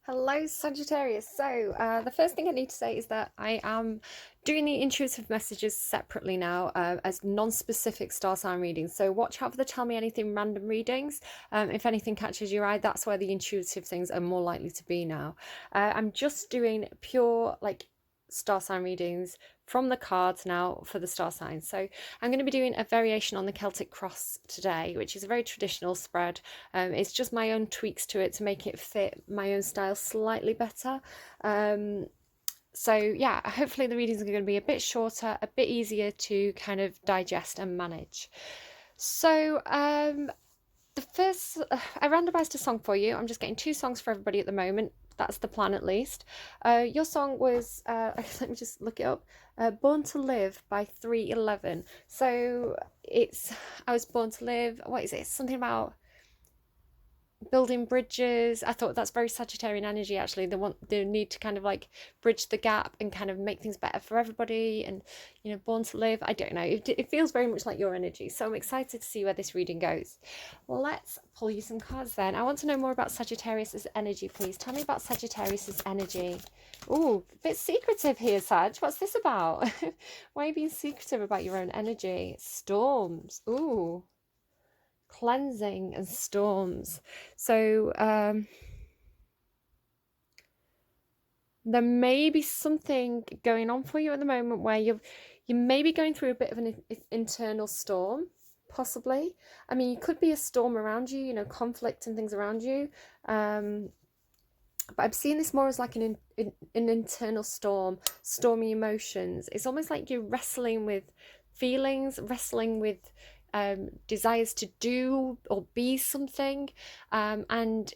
Hello, Sagittarius. So, the first thing I need to say is that I am doing the intuitive messages separately now as non-specific star sign readings. So, watch out for the tell me anything random readings. If anything catches your eye, that's where the intuitive things are more likely to be now. I'm just doing pure, like, star sign readings from the cards now for the star signs. So I'm going to be doing a variation on the Celtic cross today, which is a very traditional spread. It's just my own tweaks to it to make it fit my own style slightly better. So yeah, hopefully the readings are going to be a bit shorter, a bit easier to kind of digest and manage. So the first, I randomized a song for you. I'm just getting two songs for everybody at the moment. That's the plan, at least. Your song was, let me just look it up. Born to Live by 311. So it's, I was born to live. What is it? Something about building bridges. I thought that's very Sagittarian energy, actually. They need to kind of like bridge the gap and kind of make things better for everybody, and born to live. I don't know, it feels very much like your energy, so I'm excited to see where this reading goes. Let's pull you some cards then. I want to know more about Sagittarius's energy, please. Tell me about Sagittarius's energy. Ooh, a bit secretive here, Sag. What's this about? Why are you being secretive about your own energy? Storms. Ooh, cleansing and storms. So there may be something going on for you at the moment where you may be going through a bit of an internal storm, possibly. I mean, you could be a storm around you, conflict and things around you. But I'm seeing this more as like an internal storm, stormy emotions. It's almost like you're wrestling with feelings, wrestling with desires to do or be something, and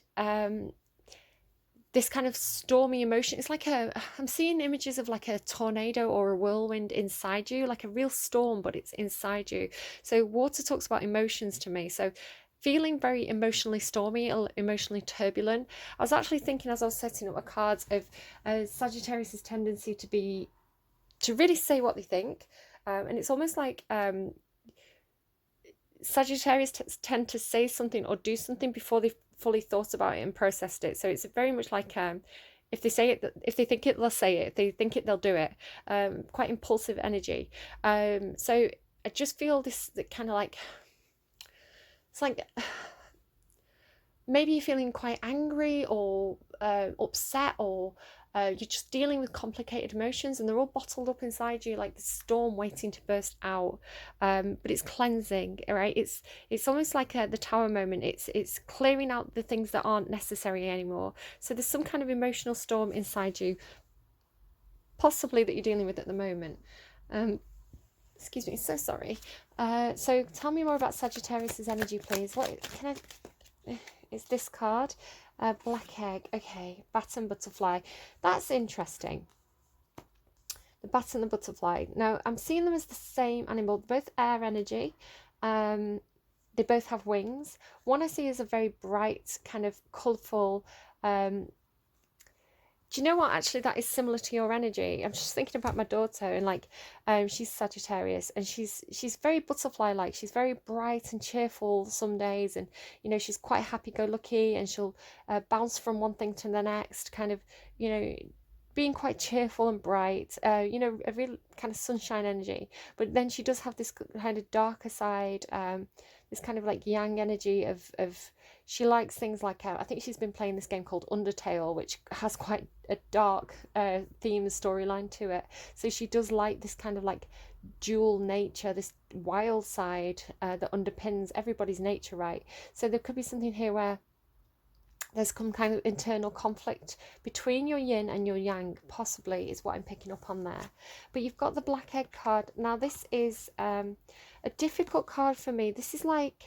this kind of stormy emotion. It's like I'm seeing images of like a tornado or a whirlwind inside you, like a real storm, but it's inside you. So water talks about emotions to me. So feeling very emotionally stormy, emotionally turbulent. I was actually thinking as I was setting up my cards of Sagittarius's tendency to really say what they think, and it's almost like Sagittarius tend to say something or do something before they've fully thought about it and processed it. So it's very much like if they say it, if they think it, they'll say it. If they think it, they'll do it. Quite impulsive energy. So I just feel this kind of like, it's like maybe you're feeling quite angry or upset, or you're just dealing with complicated emotions and they're all bottled up inside you like the storm waiting to burst out. But it's cleansing, right? It's almost like the tower moment. It's clearing out the things that aren't necessary anymore. So there's some kind of emotional storm inside you, possibly, that you're dealing with at the moment. Excuse me, so sorry. So tell me more about Sagittarius's energy, please. What can I... It's this card, black egg. Okay, bat and butterfly. That's interesting. The bat and the butterfly. Now, I'm seeing them as the same animal, both air energy. They both have wings. One I see is a very bright, kind of colourful. Do you know what? Actually, that is similar to your energy. I'm just thinking about my daughter, and like, she's Sagittarius, and she's very butterfly-like. She's very bright and cheerful some days, and she's quite happy-go-lucky, and she'll bounce from one thing to the next, kind of, being quite cheerful and bright. A real kind of sunshine energy. But then she does have this kind of darker side, this kind of like yang energy of she likes things like I think she's been playing this game called Undertale, which has quite a dark theme and storyline to it. So she does like this kind of like dual nature, this wild side that underpins everybody's nature, right? So there could be something here where there's some kind of internal conflict between your yin and your yang, possibly, is what I'm picking up on there. But you've got the black egg card. Now, this is a difficult card for me. This is like...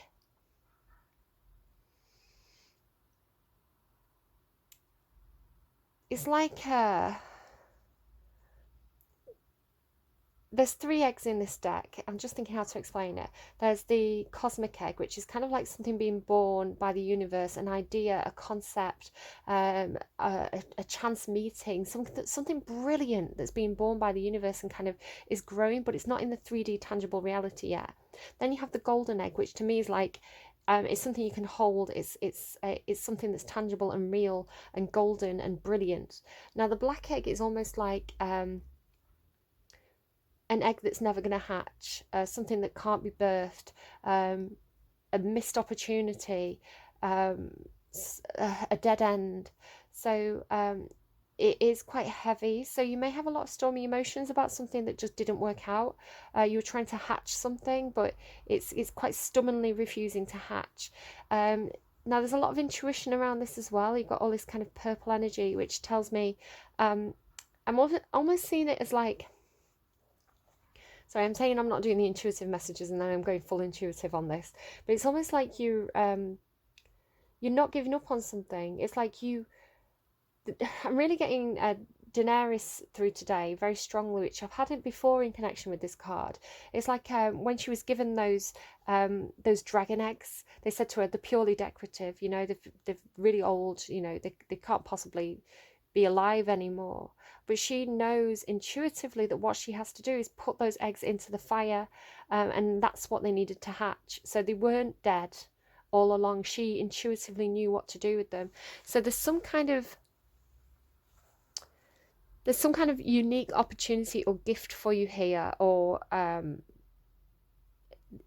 It's like there's 3 eggs in this deck. I'm just thinking how to explain it. There's the cosmic egg, which is kind of like something being born by the universe, an idea, a concept, a chance meeting, something brilliant that's being born by the universe and kind of is growing, but it's not in the 3D tangible reality yet. Then you have the golden egg, which to me is like It's something you can hold. It's something that's tangible and real and golden and brilliant. Now the black egg is almost like an egg that's never going to hatch, something that can't be birthed, a missed opportunity, a dead end. So it is quite heavy. So you may have a lot of stormy emotions about something that just didn't work out. You were trying to hatch something, but it's quite stubbornly refusing to hatch. Now there's a lot of intuition around this as well. You've got all this kind of purple energy, which tells me I'm almost seeing it as like, sorry, I'm saying I'm not doing the intuitive messages and then I'm going full intuitive on this, but it's almost like you're not giving up on something. It's like I'm really getting Daenerys through today very strongly, which I've had it before in connection with this card. It's like when she was given those dragon eggs, they said to her, they're purely decorative, you know, they're really old, you know, they can't possibly be alive anymore. But she knows intuitively that what she has to do is put those eggs into the fire, and that's what they needed to hatch. So they weren't dead all along. She intuitively knew what to do with them. So there's some kind of unique opportunity or gift for you here, or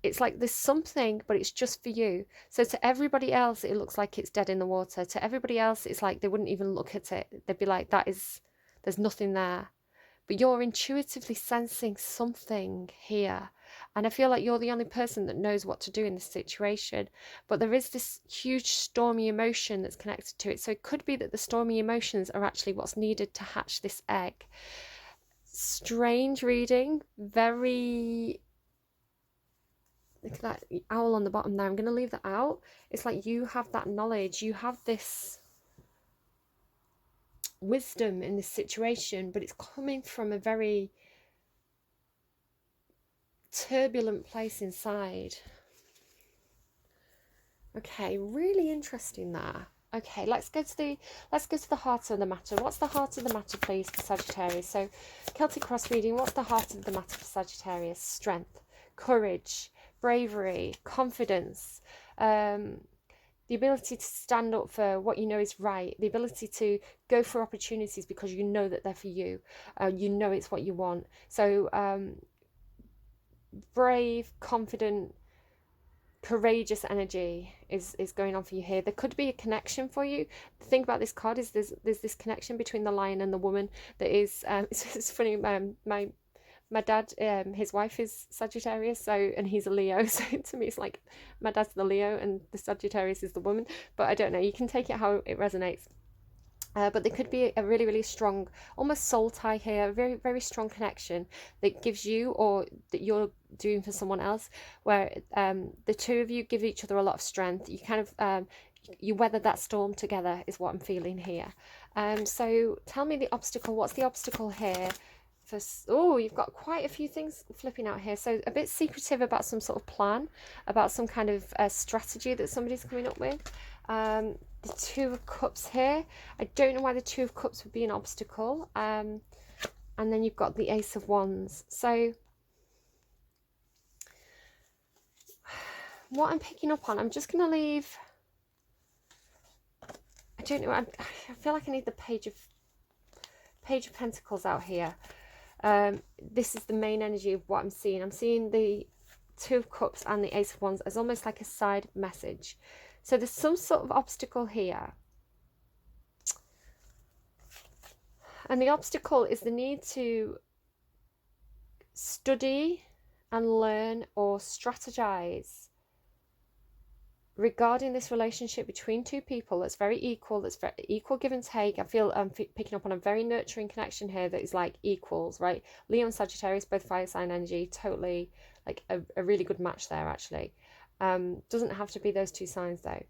it's like there's something, but it's just for you. So to everybody else, it looks like it's dead in the water. To everybody else, it's like they wouldn't even look at it. They'd be like, there's nothing there. But you're intuitively sensing something here. And I feel like you're the only person that knows what to do in this situation. But there is this huge stormy emotion that's connected to it. So it could be that the stormy emotions are actually what's needed to hatch this egg. Strange reading, very... Look at that owl on the bottom there. I'm going to leave that out. It's like you have that knowledge. You have this wisdom in this situation, but it's coming from a very turbulent place inside. Okay, really interesting there. Okay, let's go to the heart of the matter. What's the heart of the matter, please, for Sagittarius? So, Celtic cross reading. What's the heart of the matter for Sagittarius? Strength, courage, bravery, confidence, the ability to stand up for what you know is right, the ability to go for opportunities because you know that they're for you, you know it's what you want. So brave, confident, courageous energy is going on for you here. There could be a connection for you. The thing about this card is there's this connection between the lion and the woman that is it's funny. My dad, his wife is Sagittarius, and he's a Leo. So to me, it's like my dad's the Leo and the Sagittarius is the woman. But I don't know. You can take it how it resonates. But there could be a really, really strong, almost soul tie here, a very, very strong connection that gives you, or that you're doing for someone else, where the two of you give each other a lot of strength. You kind of, you weather that storm together is what I'm feeling here. So tell me the obstacle. What's the obstacle here? Oh, you've got quite a few things flipping out here. So a bit secretive about some sort of plan, about some kind of strategy that somebody's coming up with. The Two of Cups here. I don't know why the Two of Cups would be an obstacle. And then you've got the Ace of Wands. So what I'm picking up on, I'm just going to leave... I don't know. I feel like I need the Page of Pentacles out here. This is the main energy of what I'm seeing. I'm seeing the Two of Cups and the Ace of Wands as almost like a side message. So there's some sort of obstacle here. And the obstacle is the need to study and learn or strategize regarding this relationship between two people that's very equal give and take. I feel I'm picking up on a very nurturing connection here that is like equals, right? Leo and Sagittarius, both fire sign energy, totally like a really good match there actually. Doesn't have to be those two signs though.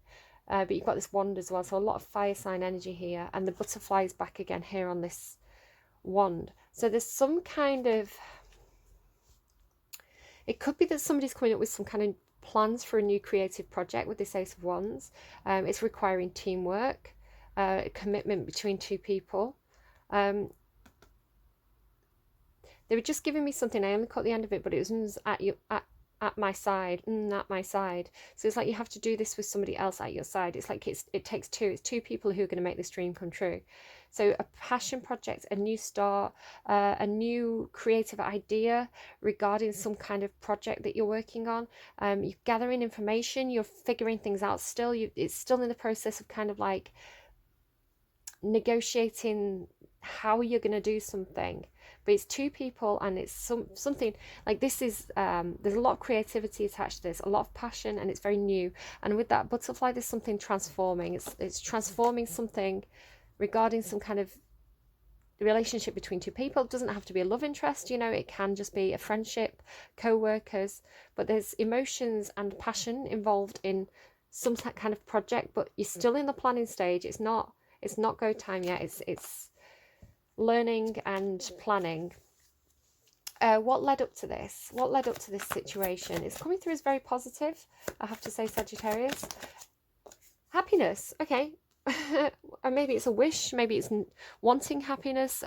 But you've got this wand as well, so a lot of fire sign energy here, and the butterfly is back again here on this wand. So there's some kind of, it could be that somebody's coming up with some kind of plans for a new creative project with this Ace of Wands. It's requiring teamwork, commitment between two people. They were just giving me something. I only caught the end of it, but it was at at my side, at my side. So it's like you have to do this with somebody else at your side. It's like it takes two. It's two people who are going to make this dream come true. So a passion project, a new start, a new creative idea regarding some kind of project that you're working on. You're gathering information, you're figuring things out still. It's still in the process of kind of like negotiating how you're going to do something, but it's two people, and it's something like this is there's a lot of creativity attached to this, a lot of passion, and it's very new. And with that butterfly, there's something transforming. It's transforming something regarding some kind of relationship between two people. It doesn't have to be a love interest, you know, it can just be a friendship, co-workers, but there's emotions and passion involved in some kind of project, but you're still in the planning stage. It's not go time yet. It's learning and planning. What led up to this? What led up to this situation? It's coming through as very positive, I have to say, Sagittarius. Happiness, okay. Maybe it's a wish, maybe it's wanting happiness.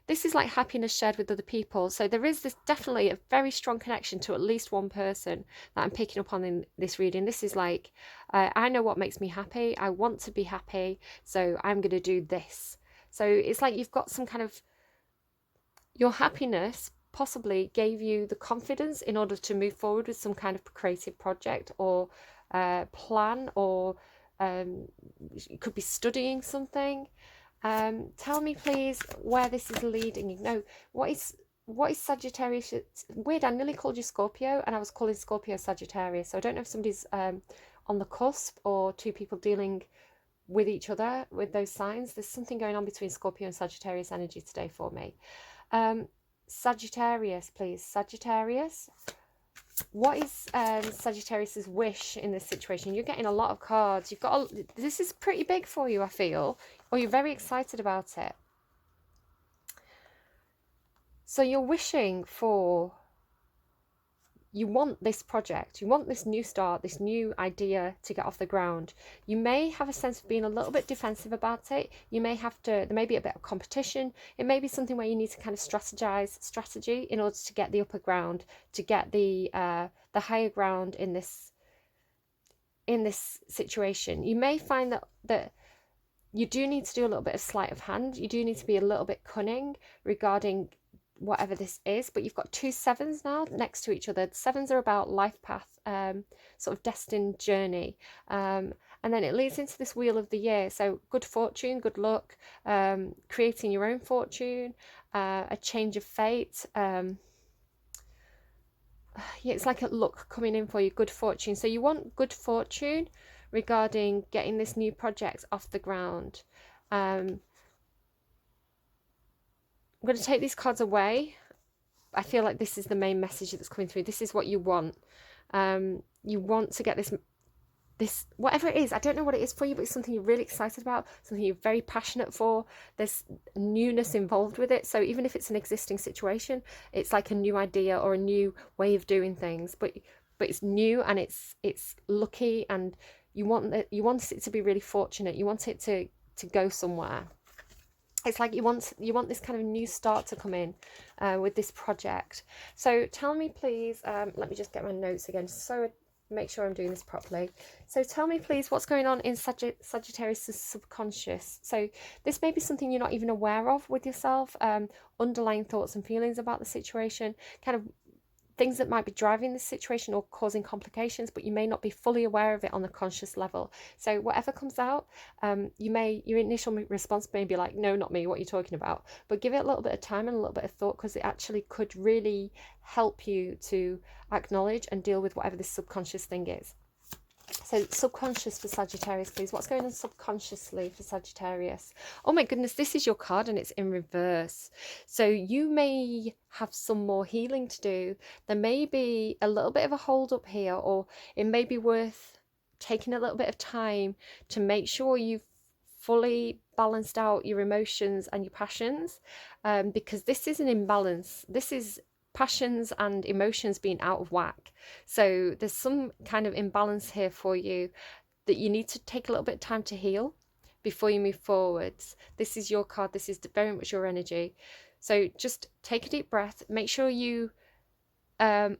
This is like happiness shared with other people. So there is this definitely a very strong connection to at least one person that I'm picking up on in this reading. This is like, I know what makes me happy. I want to be happy, so I'm going to do this. So it's like you've got some kind of, your happiness possibly gave you the confidence in order to move forward with some kind of creative project or plan, or it could be studying something. Tell me please where this is leading you. No, what is Sagittarius? It's weird, I nearly called you Scorpio and I was calling Scorpio Sagittarius. So I don't know if somebody's on the cusp, or two people dealing with each other with those signs. There's something going on between Scorpio and Sagittarius energy today for me. Sagittarius, please. Sagittarius, what is Sagittarius's wish in this situation? You're getting a lot of cards. You've got this is pretty big for you, I feel, or you're very excited about it. So you're wishing for, you want this project, you want this new start, this new idea to get off the ground. You may have a sense of being a little bit defensive about it. You may have to, there may be a bit of competition. It may be something where you need to kind of strategy in order to get the upper ground, to get the higher ground in this situation. You may find that you do need to do a little bit of sleight of hand. You do need to be a little bit cunning regarding whatever this is, but you've got two sevens now next to each other. Sevens are about life path, sort of destined journey, and then it leads into this wheel of the year. So good fortune, good luck, creating your own fortune, a change of fate. Yeah, it's like a luck coming in for you, good fortune. So you want good fortune regarding getting this new project off the ground. I'm going to take these cards away. I feel like this is the main message that's coming through. This is what you want. You want to get this, whatever it is. I don't know what it is for you, but it's something you're really excited about, something you're very passionate for. There's newness involved with it. So even if it's an existing situation, it's like a new idea or a new way of doing things. But it's new, and it's lucky, and you want it to be really fortunate. You want it to go somewhere. It's like you want this kind of new start to come in with this project. So tell me please, let me just get my notes again so make sure I'm doing this properly. So tell me please what's going on in Sagittarius' subconscious. So this may be something you're not even aware of with yourself, underlying thoughts and feelings about the situation, kind of things that might be driving this situation or causing complications, but you may not be fully aware of it on the conscious level. So whatever comes out, your initial response may be like, no, not me, what are you talking about? But give it a little bit of time and a little bit of thought, because it actually could really help you to acknowledge and deal with whatever this subconscious thing is. So subconscious for Sagittarius, please. What's going on subconsciously for Sagittarius? Oh my goodness, this is your card and it's in reverse. So you may have some more healing to do. There may be a little bit of a hold up here, or it may be worth taking a little bit of time to make sure you've fully balanced out your emotions and your passions, because this is an imbalance. This is passions and emotions being out of whack. So there's some kind of imbalance here for you that you need to take a little bit of time to heal before you move forwards. This is your card. This is very much your energy. So just take a deep breath. Make sure you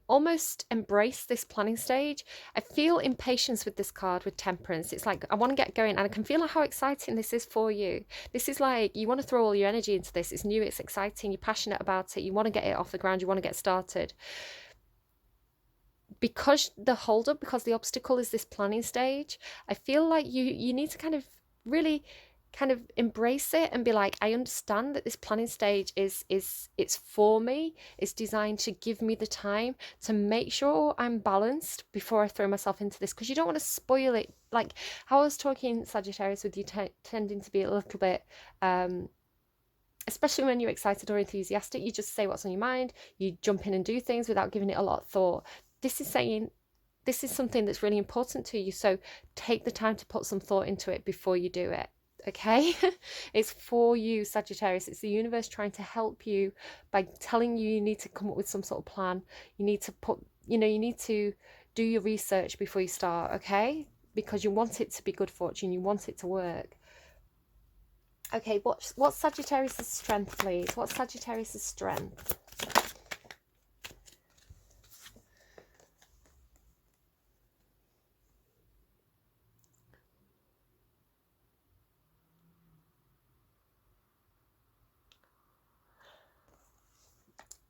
almost embrace this planning stage. I feel impatience with this card with Temperance. It's like I want to get going, and I can feel how exciting this is for you. This is like you want to throw all your energy into this. It's new, it's exciting, you're passionate about it, you want to get it off the ground, you want to get started. Because the obstacle is this planning stage, I feel like you need to kind of really kind of embrace it and be like, I understand that this planning stage is it's for me. It's designed to give me the time to make sure I'm balanced before I throw myself into this, because you don't want to spoil it. Like how I was talking, Sagittarius, with you tending to be a little bit especially when you're excited or enthusiastic, you just say what's on your mind, you jump in and do things without giving it a lot of thought. This is saying this is something that's really important to you, so take the time to put some thought into it before you do it. Okay. It's for you, Sagittarius. It's the universe trying to help you by telling you you need to come up with some sort of plan. You need to you need to do your research before you start, okay? Because you want it to be good fortune, you want it to work. Okay, what's Sagittarius' strength, please? What's Sagittarius' strength?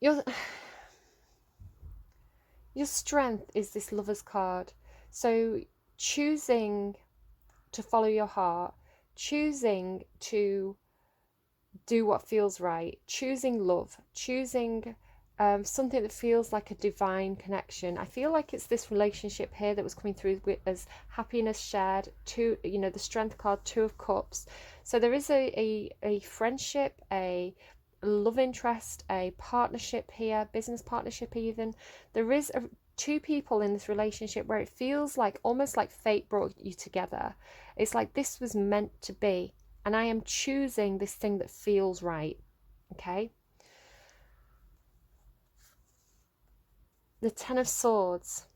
Your strength is this Lover's card. So choosing to follow your heart, choosing to do what feels right, choosing love, choosing something that feels like a divine connection. I feel like it's this relationship here that was coming through as happiness shared. The strength card, Two of Cups. So there is a friendship, a love interest, a partnership here, business partnership even. There is two people in this relationship where it feels like almost like fate brought you together. It's like this was meant to be, and I am choosing this thing that feels right. Okay. The Ten of Swords.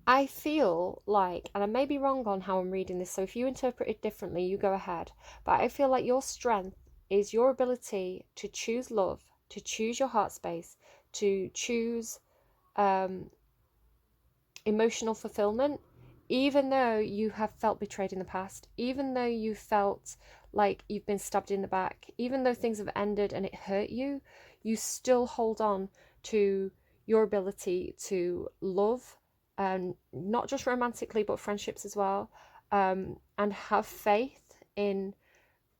I feel like, and I may be wrong on how I'm reading this, so if you interpret it differently, you go ahead, but I feel like your strength is your ability to choose love, to choose your heart space, to choose emotional fulfillment, even though you have felt betrayed in the past, even though you felt like you've been stabbed in the back, even though things have ended and it hurt you, you still hold on to your ability to love, and not just romantically but friendships as well, and have faith in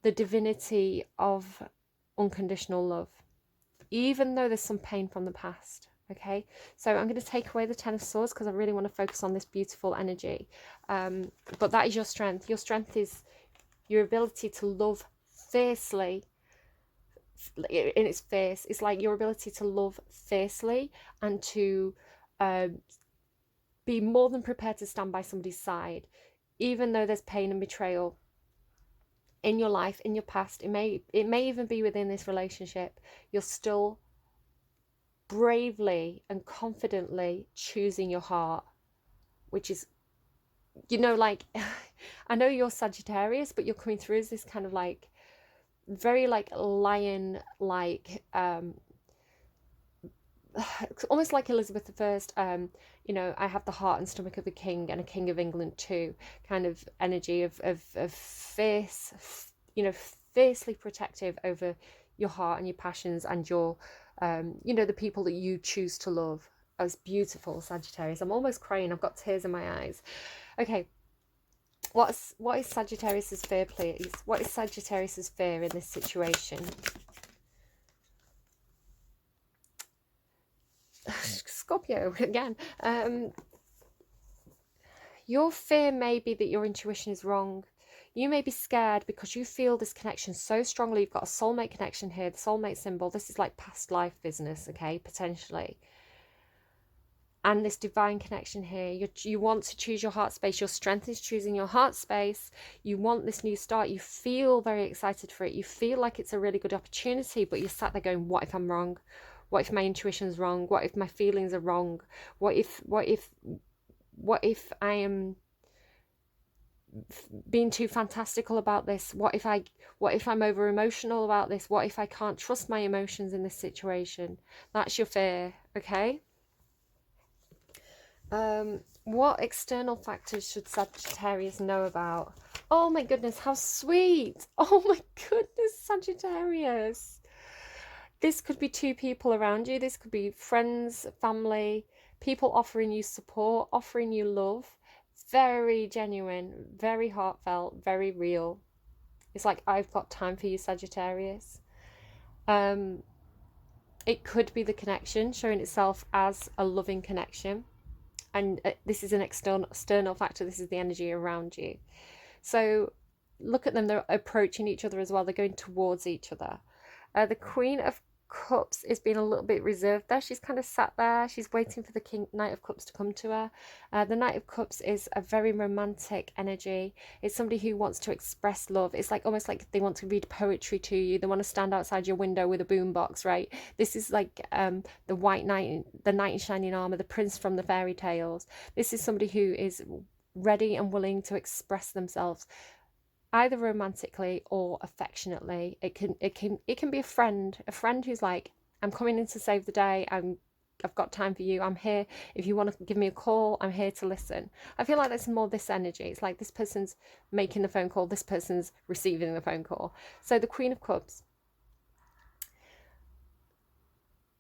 the divinity of unconditional love, even though there's some pain from the past. Okay, so I'm going to take away the Ten of Swords because I really want to focus on this beautiful energy. But that is your strength. Your strength is your ability to love fiercely. In its face, it's like your ability to love fiercely and to be more than prepared to stand by somebody's side, even though there's pain and betrayal in your life, in your past. It may even be within this relationship. You're still bravely and confidently choosing your heart, which is, like, I know you're Sagittarius, but you're coming through as this kind of like very like lion, like almost like Elizabeth I. I have the heart and stomach of a king and a king of England too, kind of energy of fierce, fiercely protective over your heart and your passions and your the people that you choose to love. Oh, it's beautiful, Sagittarius. I'm almost crying. I've got tears in my eyes. Okay, what is Sagittarius's fear, please? What is Sagittarius's fear in this situation? Scorpio again. Your fear may be that your intuition is wrong. You may be scared because you feel this connection so strongly. You've got a soulmate connection here, the soulmate symbol. This is like past life business, okay, potentially. And this divine connection here. You want to choose your heart space. Your strength is choosing your heart space. You want this new start. You feel very excited for it. You feel like it's a really good opportunity, but you're sat there going, what if I'm wrong? What if my intuition's wrong? What if my feelings are wrong? What if I am being too fantastical about this. What if I'm over emotional about this? What if I can't trust my emotions in this situation? That's your fear, okay? What external factors should Sagittarius know about? Oh my goodness, how sweet. Oh my goodness, Sagittarius. This could be two people around you. This could be friends, family, people offering you support, offering you love. Very genuine, very heartfelt, very real. It's like, I've got time for you, Sagittarius. It could be the connection showing itself as a loving connection. And this is an external factor. This is the energy around you. So look at them. They're approaching each other as well. They're going towards each other. The Queen of Cups is being a little bit reserved there. She's kind of sat there. She's waiting for the Knight of Cups to come to her. The Knight of Cups is a very romantic energy. It's somebody who wants to express love. It's like almost like they want to read poetry to you. They want to stand outside your window with a boombox, right? This is like the White Knight, the Knight in shining armor, the prince from the fairy tales. This is somebody who is ready and willing to express themselves, either romantically or affectionately. It can be a friend who's like, I'm coming in to save the day. I've got time for you. I'm here. If you want to give me a call, I'm here to listen. I feel like there's more this energy. It's like this person's making the phone call, this person's receiving the phone call. So the Queen of Cups,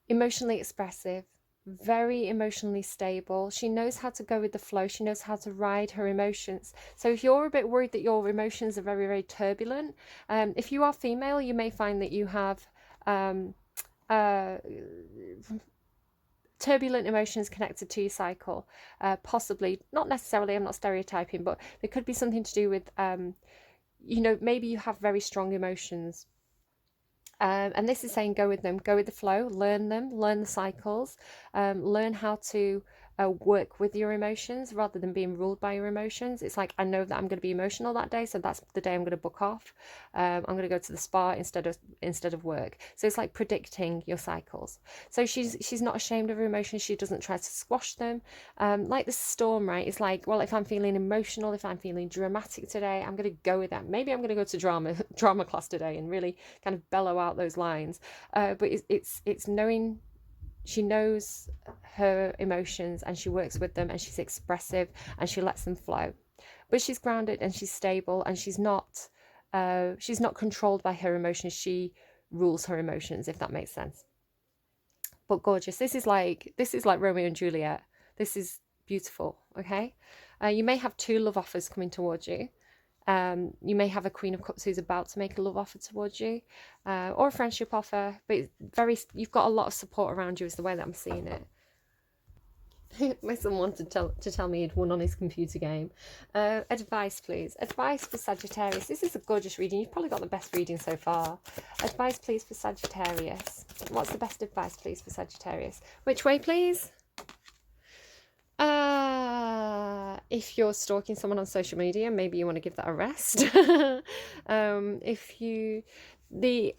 emotionally expressive, very emotionally stable. She knows how to go with the flow. She knows how to ride her emotions. So if you're a bit worried that your emotions are very, very turbulent, if you are female, you may find that you have turbulent emotions connected to your cycle. Possibly, not necessarily, I'm not stereotyping, but there could be something to do with, maybe you have very strong emotions. And this is saying go with them, go with the flow, learn them, learn the cycles, learn how to work with your emotions rather than being ruled by your emotions. It's like, I know that I'm going to be emotional that day, so that's the day I'm going to book off. I'm going to go to the spa instead of work. So it's like predicting your cycles. So she's not ashamed of her emotions. She doesn't try to squash them. Like the storm, right? It's like, well, if I'm feeling emotional, if I'm feeling dramatic today, I'm going to go with that. Maybe I'm going to go to drama class today and really kind of bellow out those lines. But it's knowing. She knows her emotions and she works with them and she's expressive and she lets them flow. But she's grounded and she's stable and she's not controlled by her emotions. She rules her emotions, if that makes sense. But gorgeous. This is like Romeo and Juliet. This is beautiful, okay? You may have two love offers coming towards you. You may have a Queen of Cups who's about to make a love offer towards you, or a friendship offer, but you've got a lot of support around you is the way that I'm seeing it. My son wanted to tell me he'd won on his computer game. Advice, please. Advice for Sagittarius. This is a gorgeous reading. You've probably got the best reading so far. Advice, please, for Sagittarius. What's the best advice, please, for Sagittarius? Which way, please? If you're stalking someone on social media, maybe you want to give that a rest. The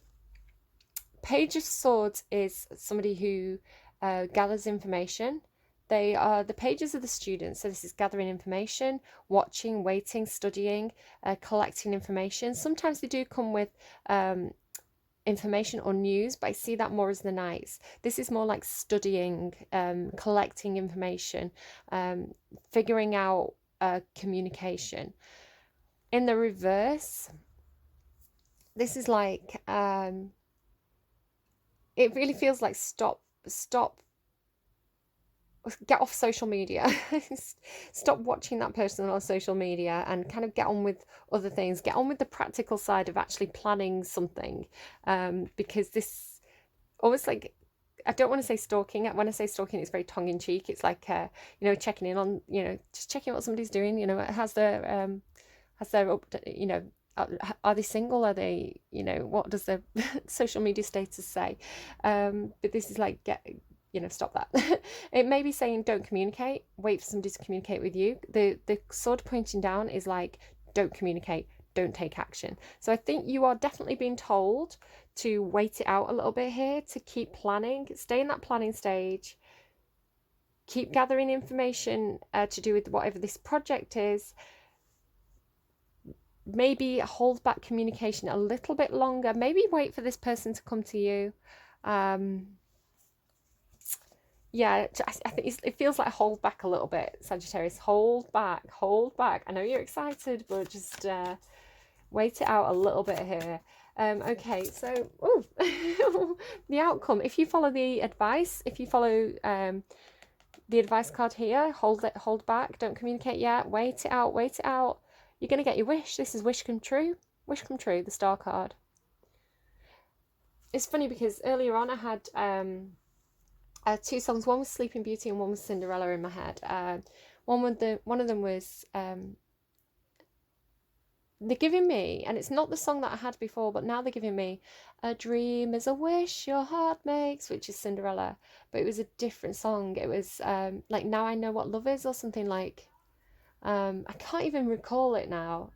Page of Swords is somebody who gathers information. The pages of the students. So this is gathering information, watching, waiting, studying, collecting information. Sometimes they do come with information or news, but I see that more as the Knights. This is more like studying, collecting information, figuring out communication. In the reverse, this is like it really feels like stop, get off social media. Stop watching that person on social media and kind of get on with other things. Get on with the practical side of actually planning something, because this almost like, I don't want to say stalking. When I say stalking, it's very tongue-in-cheek. It's like checking in on, just checking what somebody's doing. Has their are they single? Are they, what does their social media status say? But this is like, stop that. It may be saying don't communicate, wait for somebody to communicate with you. The sword pointing down is like, don't communicate, don't take action. So I think you are definitely being told to wait it out a little bit here, to keep planning, stay in that planning stage, keep gathering information to do with whatever this project is. maybe hold back communication a little bit longer. Maybe wait for this person to come to you. Yeah, I think it feels like hold back a little bit, Sagittarius. Hold back, hold back. I know you're excited, but just wait it out a little bit here. Okay, so the outcome. If you follow the advice, if you follow the advice card here, hold back, don't communicate yet, wait it out, wait it out. You're gonna get your wish. This is wish come true. Wish come true, the star card. It's funny because earlier on I had two songs. One was Sleeping Beauty and one was Cinderella in my head. One of them was they're giving me, and it's not the song that I had before, but now they're giving me A Dream is a Wish Your Heart Makes, which is Cinderella, but it was a different song. It was like Now I Know What Love Is, or something like, I can't even recall it now.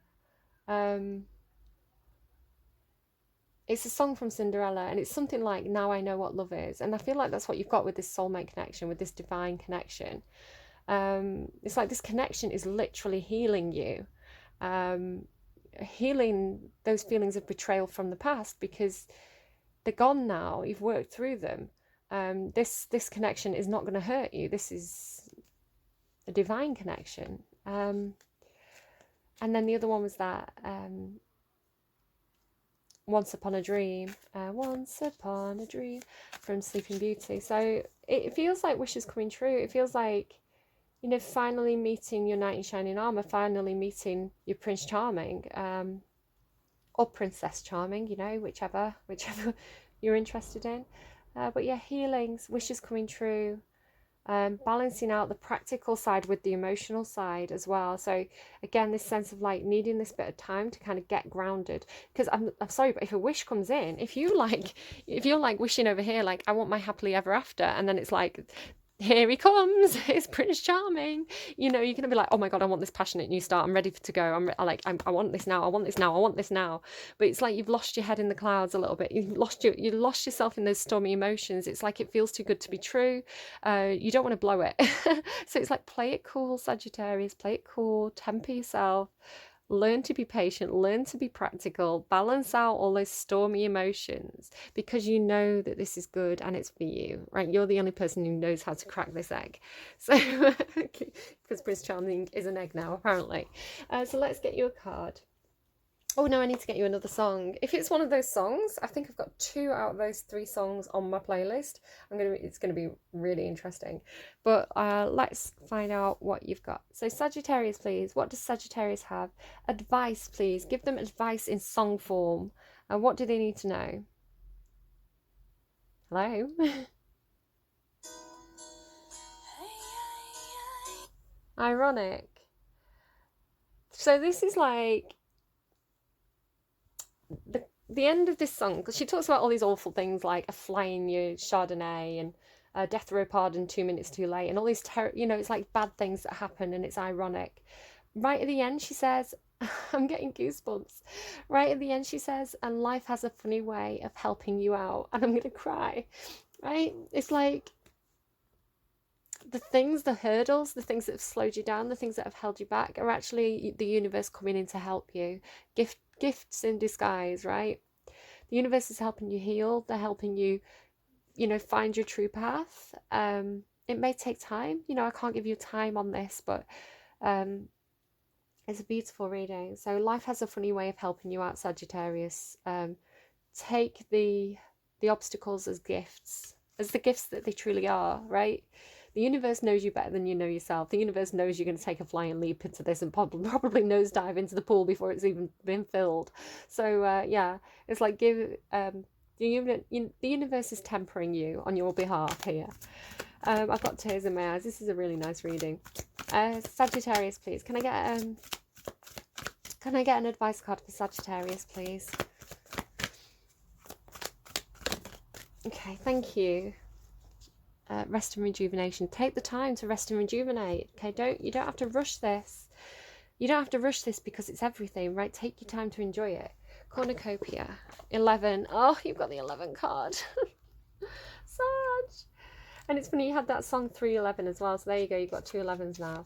It's a song from Cinderella, and it's something like Now I Know What Love Is, and I feel like that's what you've got with this soulmate connection, with this divine connection. It's like this connection is literally healing you, healing those feelings of betrayal from the past, because they're gone now. You've worked through them. This connection is not going to hurt you. This is a divine connection. And then the other one was that Once Upon a Dream, Once Upon a Dream from Sleeping Beauty. So it feels like wishes coming true. It feels like, you know, finally meeting your knight in shining armor, finally meeting your Prince Charming, or Princess Charming, you know, whichever you're interested in. But yeah, healings, wishes coming true, balancing out the practical side with the emotional side as well. So again, this sense of like needing this bit of time to kind of get grounded. Because I'm sorry, but if a wish comes in, if you're like wishing over here, like I want my happily ever after, and then it's like, here he comes, it's Prince Charming, you know, you're gonna be like, oh my god, I want this passionate new start, I'm ready to go, I want this now, I want this now, I want this now. But it's like you've lost your head in the clouds a little bit. You lost yourself in those stormy emotions. It's like it feels too good to be true. You don't want to blow it. So it's like, play it cool, Sagittarius, play it cool, temper yourself. Learn to be patient, learn to be practical, balance out all those stormy emotions, because you know that this is good and it's for you, right? You're the only person who knows how to crack this egg. So, because Prince Charming is an egg now, apparently. So let's get you a card. Oh no, I need to get you another song. If it's one of those songs, I think I've got 2 out of those 3 songs on my playlist. It's gonna be really interesting. But let's find out what you've got. So Sagittarius, please. What does Sagittarius have? Advice, please. Give them advice in song form. And what do they need to know? Hello? Ironic. So this is like the end of this song, because she talks about all these awful things like a fly in your Chardonnay and death row pardon 2 minutes too late, and all these you know, it's like bad things that happen, and it's ironic. Right at the end she says, I'm getting goosebumps. Right at the end she says, and life has a funny way of helping you out, and I'm gonna cry. Right? It's like the things, the hurdles, the things that have slowed you down, the things that have held you back are actually the universe coming in to help you. Gifts in disguise, right? The universe is helping you heal. They're helping you, you know, find your true path. It may take time. You know, I can't give you time on this, but it's a beautiful reading. So life has a funny way of helping you out, Sagittarius. Take the obstacles as gifts, as the gifts that they truly are, right? The universe knows you better than you know yourself. The universe knows you're going to take a flying leap into this and probably nosedive into the pool before it's even been filled. So yeah, it's like the universe is tempering you on your behalf here. I've got tears in my eyes. This is a really nice reading. Sagittarius, please. Can I get an advice card for Sagittarius, please? Okay, thank you. Rest and rejuvenation. Take the time to rest and rejuvenate. Okay, you don't have to rush this. You don't have to rush this because it's everything, right? Take your time to enjoy it. Cornucopia. 11. Oh, you've got the 11 card. Sag. And it's funny, you had that song 311 as well. So there you go. You've got 2 11s now.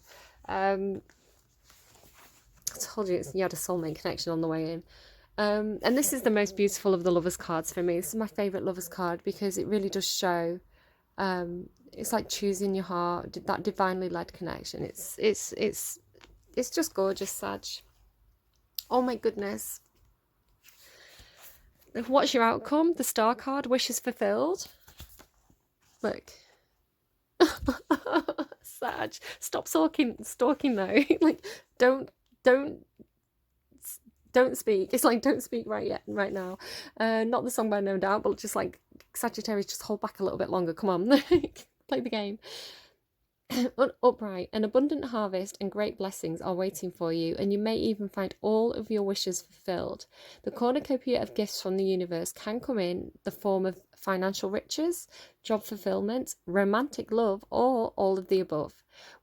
I told you you had a soulmate connection on the way in. And this is the most beautiful of the lovers cards for me. This is my favourite lovers card because it really does show, it's like choosing your heart, that divinely led connection. It's just gorgeous, Sag. Oh my goodness. What's your outcome? The star card, wishes fulfilled. Look. Sag, stop stalking though. Like, don't speak. It's like, don't speak right now. Not the song by No Doubt, but just like, Sagittarius, just hold back a little bit longer. Come on, play the game. Upright, an abundant harvest and great blessings are waiting for you, and you may even find all of your wishes fulfilled. The cornucopia of gifts from the universe can come in the form of financial riches, job fulfillment, romantic love, or all of the above.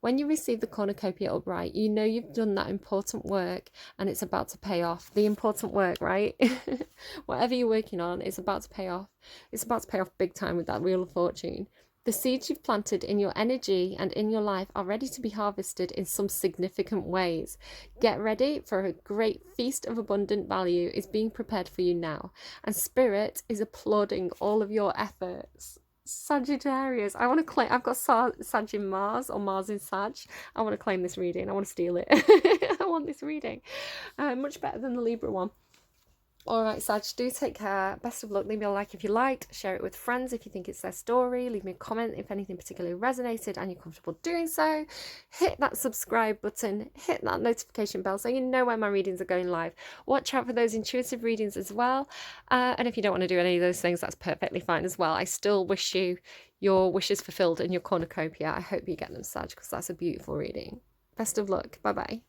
When you receive the cornucopia upright, you know you've done that important work and it's about to pay off. The important work, right? Whatever you're working on, it's about to pay off. It's about to pay off big time with that Wheel of Fortune. The seeds you've planted in your energy and in your life are ready to be harvested in some significant ways. Get ready, for a great feast of abundant value is being prepared for you now, and Spirit is applauding all of your efforts. Sagittarius, I want to claim, I've got Sag in Mars, or Mars in Sag. I want to claim this reading. I want to steal it. I want this reading. Much better than the Libra one. Alright, Sag, do take care. Best of luck. Leave me a like if you liked. Share it with friends if you think it's their story. Leave me a comment if anything particularly resonated and you're comfortable doing so. Hit that subscribe button. Hit that notification bell so you know when my readings are going live. Watch out for those intuitive readings as well. And if you don't want to do any of those things, that's perfectly fine as well. I still wish you your wishes fulfilled in your cornucopia. I hope you get them, Sag, because that's a beautiful reading. Best of luck. Bye-bye.